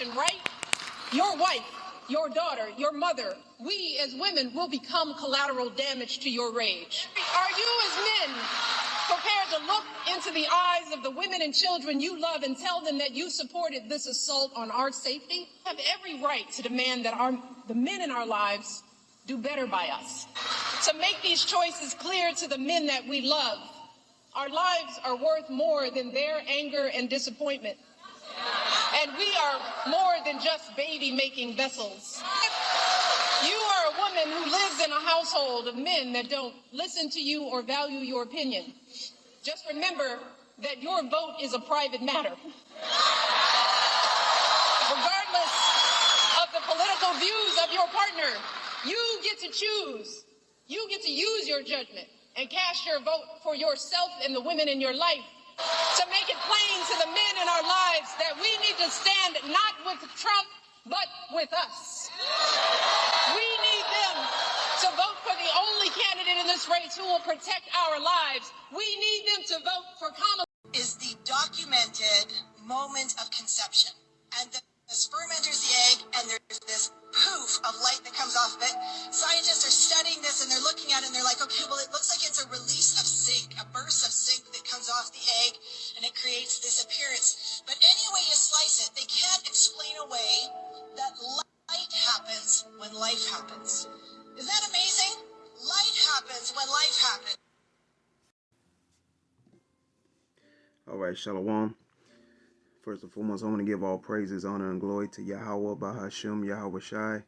abortion, right? Your wife, your daughter, your mother, we as women will become collateral damage to your rage. Are you as men prepared to look into the eyes of the women and children you love and tell them that you supported this assault on our safety? We have every right to demand that the men in our lives do better by us. To make these choices clear to the men that we love, our lives are worth more than their anger and disappointment. And we are more than just baby-making vessels. If you are a woman who lives in a household of men that don't listen to you or value your opinion, just remember that your vote is a private matter. Regardless of the political views of your partner, you get to choose. You get to use your judgment and cast your vote for yourself and the women in your life to make it plain to the men in our lives that we need to stand not with Trump, but with us. We need them to vote for the only candidate in this race who will protect our lives. We need them to vote for Kamala. Is the documented moment of conception. And the sperm enters the egg, and there's this poof of light that comes off of it. Scientists are studying this, and they're looking at it, and they're like, okay, well, it looks like it's a release of zinc, a burst of zinc that comes off the egg, and it creates this appearance. But any way you slice it, they can't explain away that light happens when life happens. Is that amazing? Light happens when life happens. All right, Shalom. First and foremost, I want to give all praises, honor, and glory to Yahweh, Bahashem, Yahweh Shai,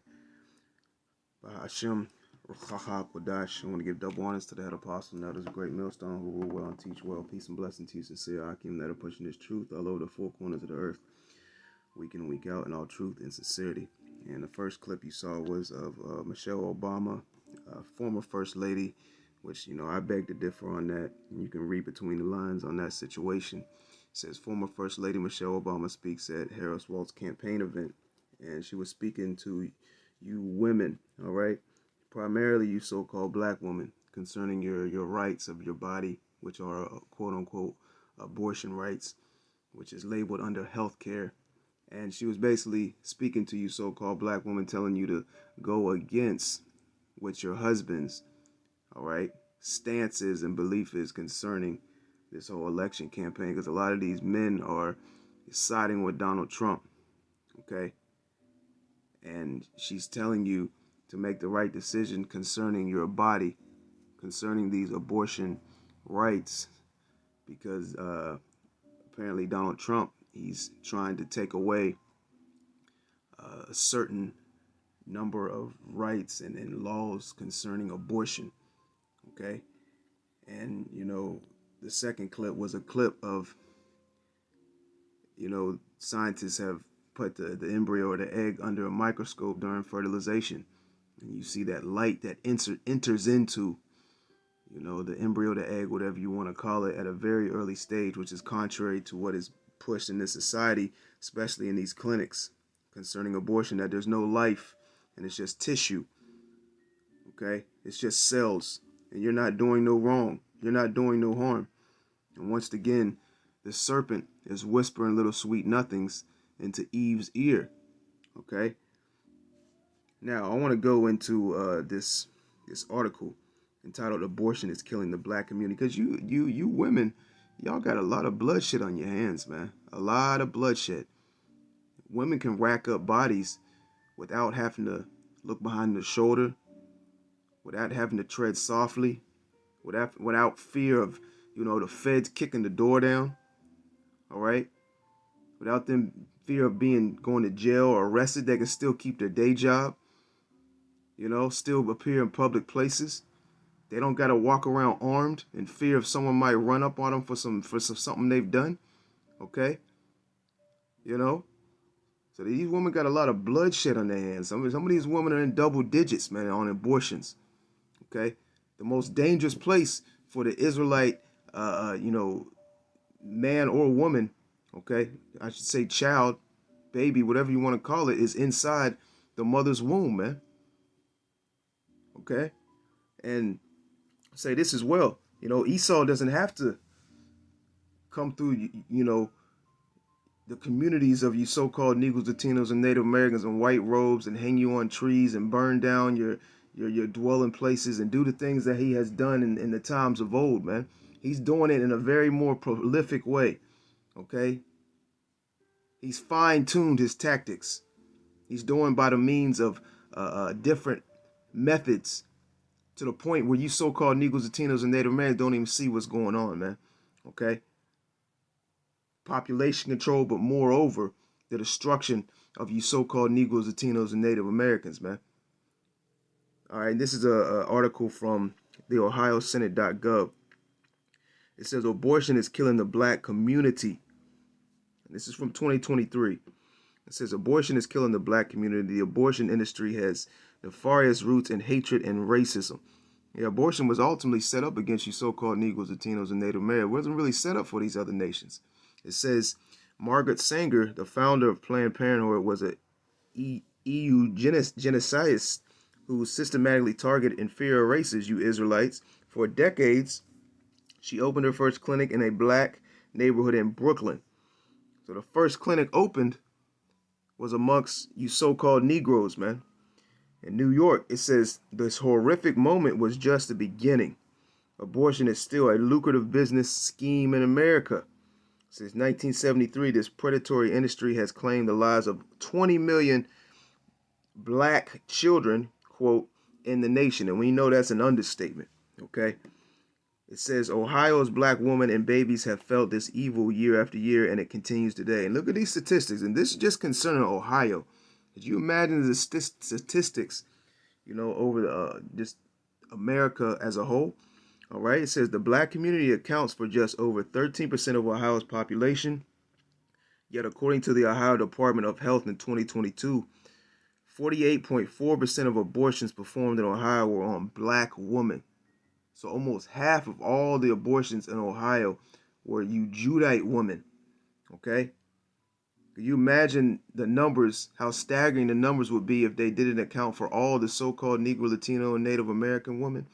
Bahashem, Ruchaha, Kodash. I want to give double honors to the head apostle, and that is a great millstone who rule well and teach well. Peace and blessing to you, sincere Akim, that are pushing this truth all over the four corners of the earth, week in and week out, in all truth and sincerity. And the first clip you saw was of Michelle Obama, former First Lady, which, you know, I beg to differ on that. And you can read between the lines on that situation. It says, former First Lady Michelle Obama speaks at Harris Walt's campaign event. And she was speaking to you women, all right? Primarily you so-called black women, concerning your rights of your body, which are quote-unquote abortion rights, which is labeled under health care. And she was basically speaking to you so-called black women, telling you to go against what your husband's, all right, stances and belief is concerning this whole election campaign, because a lot of these men are siding with Donald Trump, okay? And she's telling you to make the right decision concerning your body, concerning these abortion rights, because apparently Donald Trump, he's trying to take away a certain number of rights and laws concerning abortion, okay? And, you know, the second clip was a clip of, you know, scientists have put the embryo or the egg under a microscope during fertilization. And you see that light that enters into, you know, the embryo, the egg, whatever you want to call it, at a very early stage, which is contrary to what is pushed in this society, especially in these clinics concerning abortion, that there's no life and it's just tissue, okay? It's just cells, and you're not doing no wrong. You're not doing no harm. And once again, the serpent is whispering little sweet nothings into Eve's ear, okay? Now, I want to go into this article entitled "Abortion is Killing the Black Community," because you women, y'all got a lot of bloodshed on your hands, man. A lot of bloodshed. Women can rack up bodies without having to look behind the shoulder, without having to tread softly, without fear of, you know, the feds kicking the door down, all right? Without them fear of going to jail or arrested, they can still keep their day job, you know, still appear in public places. They don't got to walk around armed in fear of someone might run up on them for something they've done, okay? You know? So these women got a lot of bloodshed on their hands. Some of these women are in double digits, man, on abortions, okay? The most dangerous place for the Israelite, you know, man or woman, okay, I should say child, baby, whatever you want to call it, is inside the mother's womb, man, okay? And say this as well, you know, Esau doesn't have to come through, you know, the communities of you so-called Negroes, Latinos, and Native Americans in white robes and hang you on trees and burn down your dwelling places and do the things that he has done in the times of old, man. He's doing it in a very more prolific way, okay? He's fine-tuned his tactics. He's doing by the means of different methods to the point where you so-called Negroes, Latinos, and Native Americans don't even see what's going on, man, okay? Population control, but moreover, the destruction of you so-called Negroes, Latinos, and Native Americans, man. All right, this is a article from the OhioSenate.gov. It says abortion is killing the black community. And this is from 2023. It says abortion is killing the black community. The abortion industry has nefarious roots in hatred and racism. Yeah, abortion was ultimately set up against you so-called Negroes, Latinos, and Native Americans. It wasn't really set up for these other nations. It says Margaret Sanger, the founder of Planned Parenthood, was a eugenicist who systematically targeted inferior races, you Israelites. For decades, she opened her first clinic in a black neighborhood in Brooklyn. So the first clinic opened was amongst you so-called Negroes, man. In New York, it says this horrific moment was just the beginning. Abortion is still a lucrative business scheme in America. Since 1973, this predatory industry has claimed the lives of 20 million black children, quote, in the nation. And we know that's an understatement, okay? It says Ohio's black women and babies have felt this evil year after year, and it continues today. And look at these statistics, and this is just concerning Ohio. Could you imagine the statistics, you know, over just America as a whole? All right, it says the black community accounts for just over 13% of Ohio's population. Yet, according to the Ohio Department of Health in 2022, 48.4% of abortions performed in Ohio were on black women. So almost half of all the abortions in Ohio were you Judite women. Okay? Can you imagine the numbers, how staggering the numbers would be if they didn't account for all the so-called Negro, Latino, and Native American women?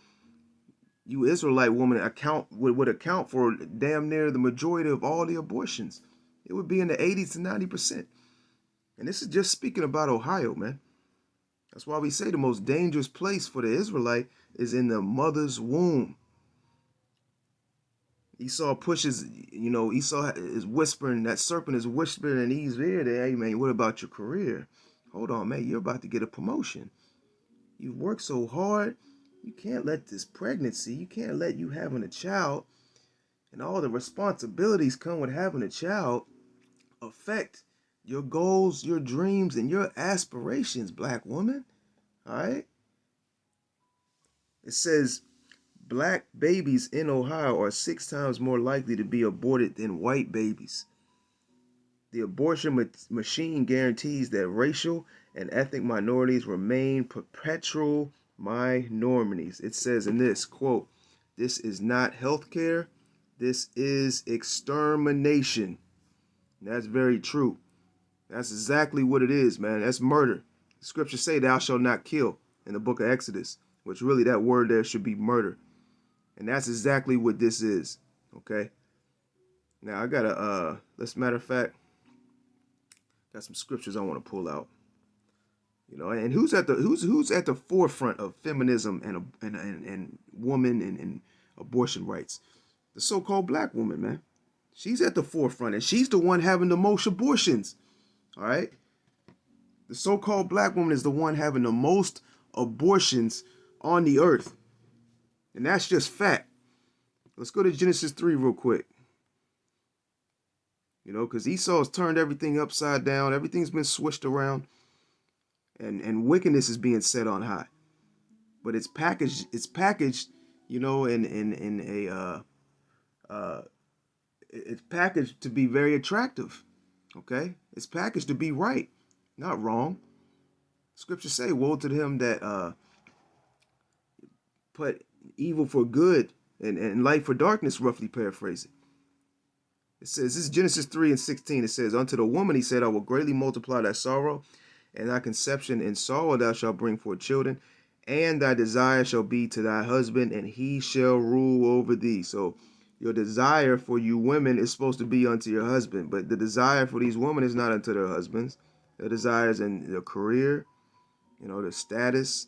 You Israelite women would account for damn near the majority of all the abortions. It would be in the 80s to 90%. And this is just speaking about Ohio, man. That's why we say the most dangerous place for the Israelite is in the mother's womb. Esau pushes, you know, Esau is whispering, that serpent is whispering in Eve's ear there, hey man, what about your career? Hold on, man, you're about to get a promotion. You've worked so hard. You can't let this pregnancy, you can't let you having a child and all the responsibilities come with having a child affect your goals, your dreams, and your aspirations, black woman. All right? It says black babies in Ohio are 6 times more likely to be aborted than white babies. The abortion machine guarantees that racial and ethnic minorities remain perpetual minorities. It says in this, quote, this is not healthcare, this is extermination. And that's very true. That's exactly what it is, man. That's murder. The scriptures say thou shalt not kill in the book of Exodus, which really that word there should be murder. And that's exactly what this is. Okay. Now I gotta let's matter of fact, got some scriptures I want to pull out. You know, and who's at the forefront of feminism and woman and abortion rights? The so-called black woman, man. She's at the forefront, and she's the one having the most abortions. All right. The so-called black woman is the one having the most abortions on the earth. And that's just fact. Let's go to Genesis 3 real quick. You know, because Esau's turned everything upside down. Everything's been switched around. And wickedness is being set on high. But it's packaged, you know, it's packaged to be very attractive. Okay? It's packaged to be right, not wrong. Scriptures say, woe to him that put evil for good and light for darkness, roughly paraphrasing. It says, this is Genesis 3:16. It says, unto the woman he said, I will greatly multiply thy sorrow, and thy conception in sorrow thou shalt bring forth children, and thy desire shall be to thy husband, and he shall rule over thee. So your desire for you women is supposed to be unto your husband, but the desire for these women is not unto their husbands. Their desires in their career, their status,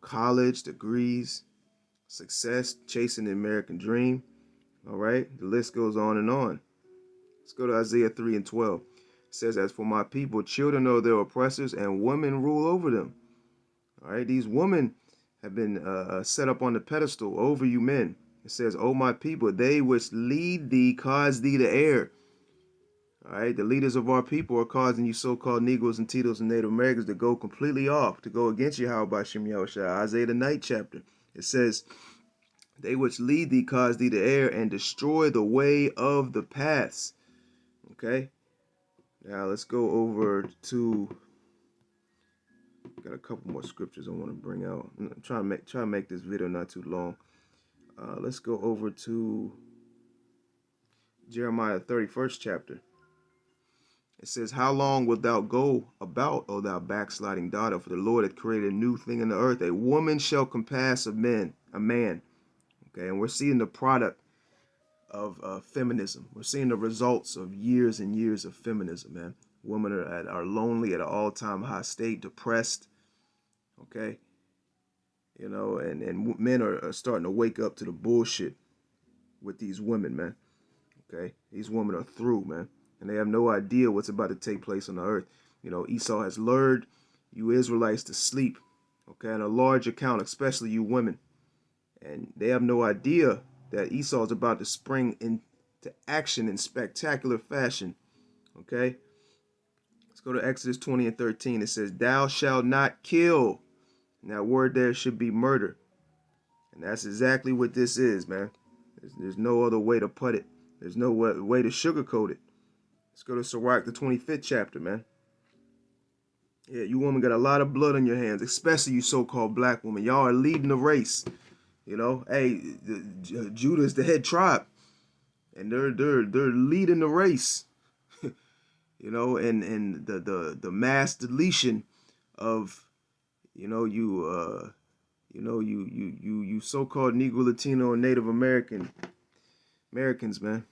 college, degrees, success, chasing the American dream. All right, the list goes on and on. Let's go to Isaiah 3 and 12. It says, as for my people, children are their oppressors, and women rule over them. All right, these women have been set up on the pedestal over you men. It says, O my people, they which lead thee cause thee to err. All right, the leaders of our people are causing you so-called Negroes and Tito's and Native Americans to go completely off, to go against Yahweh Shem Yahushua. Isaiah the 9th chapter. It says, they which lead thee cause thee to err and destroy the way of the paths. Okay, now let's go over to, got a couple more scriptures I want to bring out. I'm trying to make this video not too long. Let's go over to Jeremiah 31st chapter. It says, how long wilt thou go about, O thou backsliding daughter? For the Lord hath created a new thing in the earth. A woman shall compass a man. Okay, and we're seeing the product of feminism. We're seeing the results of years and years of feminism, man. Women are lonely at an all-time high state, depressed. Okay, and men are starting to wake up to the bullshit with these women, man. Okay, these women are through, man, and they have no idea what's about to take place on the earth. Esau has lured you Israelites to sleep, okay, in a large account, especially you women, and they have no idea that Esau is about to spring into action in spectacular fashion. Okay, let's go to Exodus 20 and 13. It says, thou shalt not kill. And that word there should be murder. And that's exactly what this is, man. There's no other way to put it. There's no way to sugarcoat it. Let's go to Sirach, the 25th chapter, man. Yeah, you women got a lot of blood on your hands, especially you so-called black women. Y'all are leading the race. Hey, Judah is the head tribe, and they're leading the race. And the mass deletion of you so-called Negro, Latino, and Native Americans, man.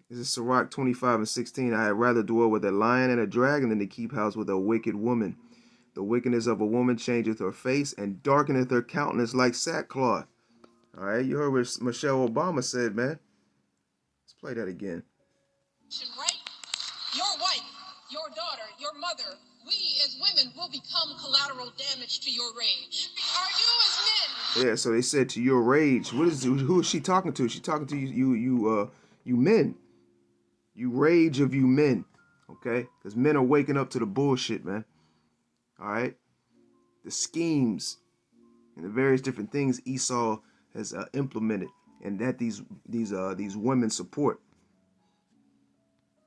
This is Sirach 25 and 16. I had rather dwell with a lion and a dragon than to keep house with a wicked woman. The wickedness of a woman changeth her face and darkeneth her countenance like sackcloth. All right, you heard what Michelle Obama said, man. Let's play that again. Right? Your wife, your daughter, your mother, we as women will become collateral damage to your rage. Are you as men? Yeah, so they said to your rage. Who is she talking to? She's talking to you men. You rage of you men. Okay? Because men are waking up to the bullshit, man. All right? The schemes and the various different things Esau has implemented, and that these women support.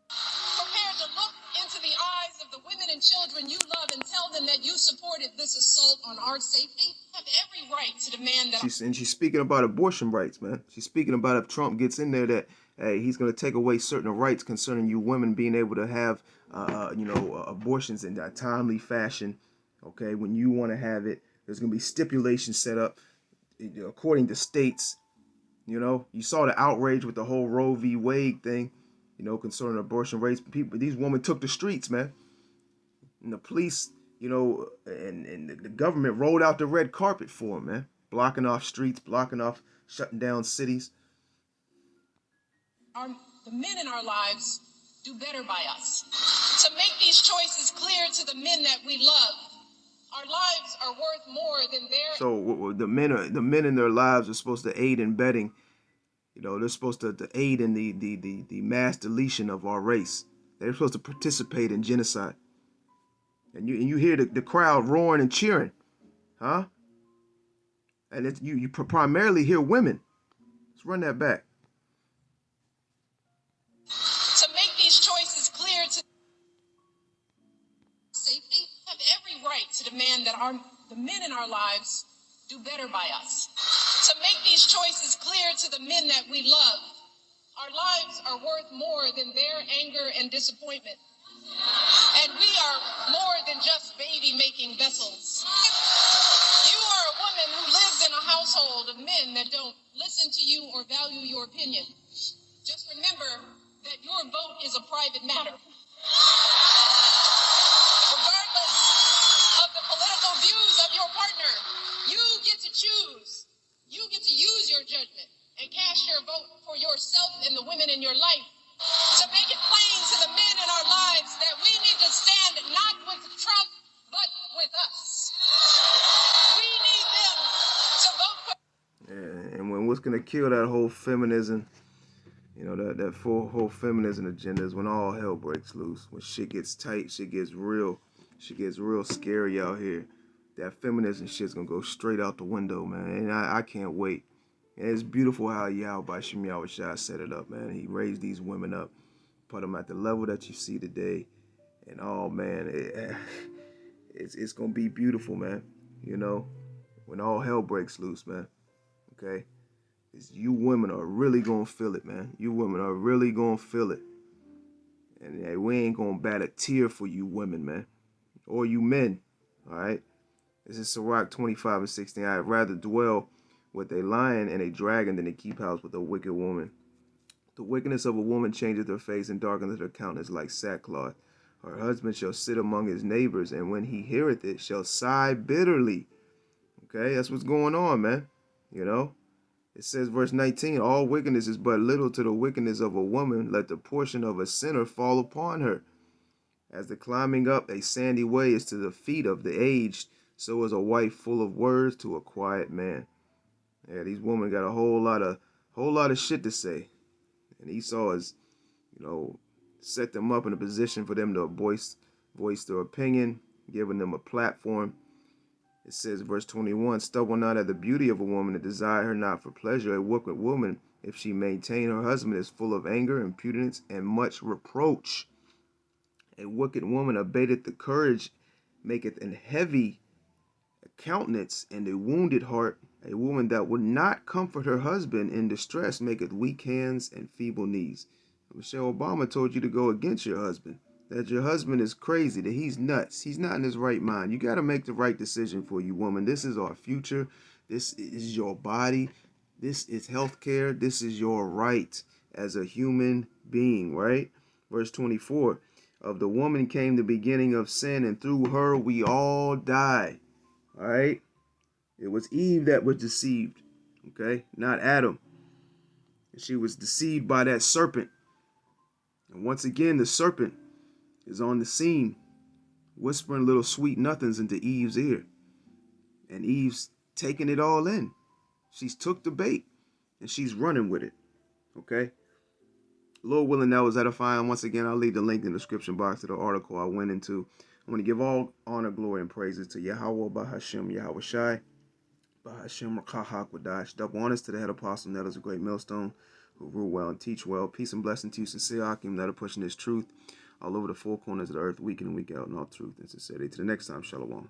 Prepare to look into the eyes of the women and children you love and tell them that you supported this assault on our safety. Have every right to demand that. She's speaking about abortion rights, man. She's speaking about if Trump gets in there that, hey, he's going to take away certain rights concerning you women being able to have, abortions in a timely fashion. Okay, when you want to have it, there's going to be stipulations set up according to states. You saw the outrage with the whole Roe v. Wade thing, concerning abortion rights. These women took the streets, man. And the police, and the government rolled out the red carpet for them, man. Blocking off streets, shutting down cities. The men in our lives do better by us. To make these choices clear to the men that we love. Our lives are worth more than their. So the men in their lives are supposed to aid in betting. They're supposed to aid in the mass deletion of our race. They're supposed to participate in genocide. And you hear the crowd roaring and cheering, huh? And you primarily hear women. Let's run that back. To make these choices clear to safety, have every right to demand that the men in our lives do better by us. To make these choices clear to the men that we love. Our lives are worth more than their anger and disappointment. And we are more than just baby-making vessels. You are a woman who lives in a household of men that don't listen. listen to you or value your opinion. Just remember that your vote is a private matter. Regardless of the political views of your partner, you get to choose. You get to use your judgment and cast your vote for yourself and the women in your life to make it plain to the men in our lives that we need to stand not with Trump, but with us. We need them to vote for. Yeah, and what's gonna kill that whole feminism, that whole feminism agenda is when all hell breaks loose. When shit gets tight, shit gets real scary out here. That feminism shit's gonna go straight out the window, man. And I can't wait. And it's beautiful how Yahweh Hashem Yahushua set it up, man. He raised these women up, put them at the level that you see today. And oh man, it's gonna be beautiful, man. When all hell breaks loose, man. Okay? You women are really gonna feel it, man. You women are really gonna feel it. And hey, we ain't gonna bat a tear for you women, man. Or you men. Alright? This is Sirach 25:16. I'd rather dwell with a lion and a dragon than to keep house with a wicked woman. The wickedness of a woman changeth her face and darkeneth her countenance like sackcloth. Her husband shall sit among his neighbors, and when he heareth it, shall sigh bitterly. Okay, that's what's going on, man. It says, verse 19, all wickedness is but little to the wickedness of a woman. Let the portion of a sinner fall upon her. As the climbing up a sandy way is to the feet of the aged, so is a wife full of words to a quiet man. Yeah, these women got a whole lot of shit to say. And Esau has, set them up in a position for them to voice their opinion, giving them a platform. It says, verse 21, stumble not at the beauty of a woman, and desire her not for pleasure. A wicked woman, if she maintain her husband, is full of anger, impudence, and much reproach. A wicked woman abateth the courage, maketh an heavy countenance and a wounded heart. A woman that would not comfort her husband in distress maketh weak hands and feeble knees. Michelle Obama told you to go against your husband, that your husband is crazy, that he's nuts, he's not in his right mind. You got to make the right decision for you, woman. This is our future. This is your body. This is healthcare. This is your right as a human being, right? Verse 24, of the woman came the beginning of sin, and through her we all die. All right? It was Eve that was deceived, okay? Not Adam. And she was deceived by that serpent. And once again, the serpent is on the scene, whispering little sweet nothings into Eve's ear. And Eve's taking it all in. She's took the bait, and she's running with it, okay? Lord willing, that was edifying. Once again, I'll leave the link in the description box to the article I went into. I'm going to give all honor, glory, and praises to Yahweh Bahashem Yahushai. Bahashem Rakah. Double honors to the head apostle, that is a great millstone, who rule well and teach well. Peace and blessing to you, sincere Akim, that are pushing this truth all over the four corners of the earth, week in and week out, in all truth and sincerity. To the next time, Shalom.